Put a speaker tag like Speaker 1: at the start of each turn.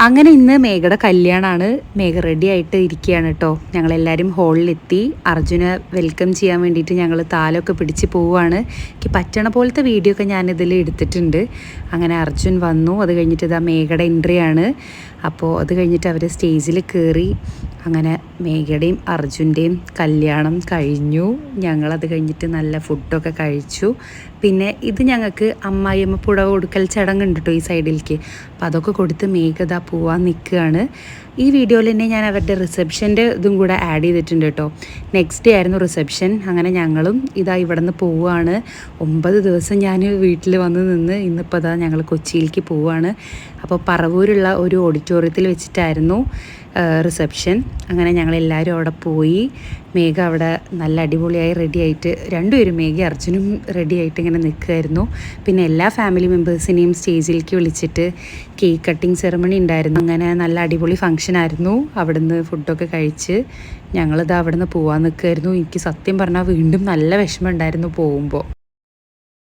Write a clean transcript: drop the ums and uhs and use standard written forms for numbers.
Speaker 1: അങ്ങനെ ഇന്ന് മേഘയുടെ കല്യാണമാണ്. മേഘ റെഡി ആയിട്ട് ഇരിക്കുകയാണ് കേട്ടോ. ഞങ്ങളെല്ലാവരും ഹോളിലെത്തി. അർജുനെ വെൽക്കം ചെയ്യാൻ വേണ്ടിയിട്ട് ഞങ്ങൾ താലമൊക്കെ പിടിച്ച് പോവുകയാണ്. എനിക്ക് പറ്റണ പോലത്തെ വീഡിയോ ഒക്കെ ഞാനിതിൽ എടുത്തിട്ടുണ്ട്. അങ്ങനെ അർജുൻ വന്നു. അത് കഴിഞ്ഞിട്ട് ഇതാ മേഘയുടെ എൻട്രി ആണ്. അപ്പോൾ അത് കഴിഞ്ഞിട്ട് അവർ സ്റ്റേജിൽ കയറി. അങ്ങനെ മേഘയുടെയും അർജുൻ്റെയും കല്യാണം കഴിഞ്ഞു. ഞങ്ങളത് കഴിഞ്ഞിട്ട് നല്ല ഫുഡൊക്കെ കഴിച്ചു. പിന്നെ ഇത് ഞങ്ങൾക്ക് അമ്മായിയമ്മ പുടവ കൊടുക്കൽ ചടങ്ങുണ്ട് കേട്ടോ ഈ സൈഡിലേക്ക്. അപ്പോൾ അതൊക്കെ കൊടുത്ത് മേഘത പോവാൻ നിൽക്കുകയാണ്. ഈ വീഡിയോയിൽ തന്നെ ഞാൻ അവരുടെ റിസപ്ഷൻ്റെ ഇതും കൂടെ ആഡ് ചെയ്തിട്ടുണ്ട് കേട്ടോ. നെക്സ്റ്റ് ഡേ ആയിരുന്നു റിസപ്ഷൻ. അങ്ങനെ ഞങ്ങളും ഇതാ ഇവിടെ നിന്ന് പോവുകയാണ്. 9 ദിവസം ഞാൻ വീട്ടിൽ വന്ന് നിന്ന് ഇന്നിപ്പോൾ ഇതാ ഞങ്ങൾ കൊച്ചിയിലേക്ക് പോവുകയാണ്. അപ്പോൾ പറവൂരുള്ള ഒരു ഓഡിറ്റോറിയത്തിൽ വെച്ചിട്ടായിരുന്നു റിസപ്ഷൻ. അങ്ങനെ ഞങ്ങളെല്ലാവരും അവിടെ പോയി. മേഘ അവിടെ നല്ല അടിപൊളിയായി റെഡിയായിട്ട്, രണ്ടുപേരും മേഘ അർജുനും റെഡിയായിട്ട് ഇങ്ങനെ നിൽക്കുമായിരുന്നു. പിന്നെ എല്ലാ ഫാമിലി മെമ്പേഴ്സിനെയും സ്റ്റേജിലേക്ക് വിളിച്ചിട്ട് കേക്ക് കട്ടിങ് സെറമണി ഉണ്ടായിരുന്നു. അങ്ങനെ നല്ല അടിപൊളി ഫംഗ്ഷനായിരുന്നു. അവിടുന്ന് ഫുഡൊക്കെ കഴിച്ച് ഞങ്ങളിത് അവിടെ നിന്ന് പോകാൻ നിൽക്കുമായിരുന്നു. എനിക്ക് സത്യം പറഞ്ഞാൽ വീണ്ടും നല്ല വിഷമം ഉണ്ടായിരുന്നു പോകുമ്പോൾ.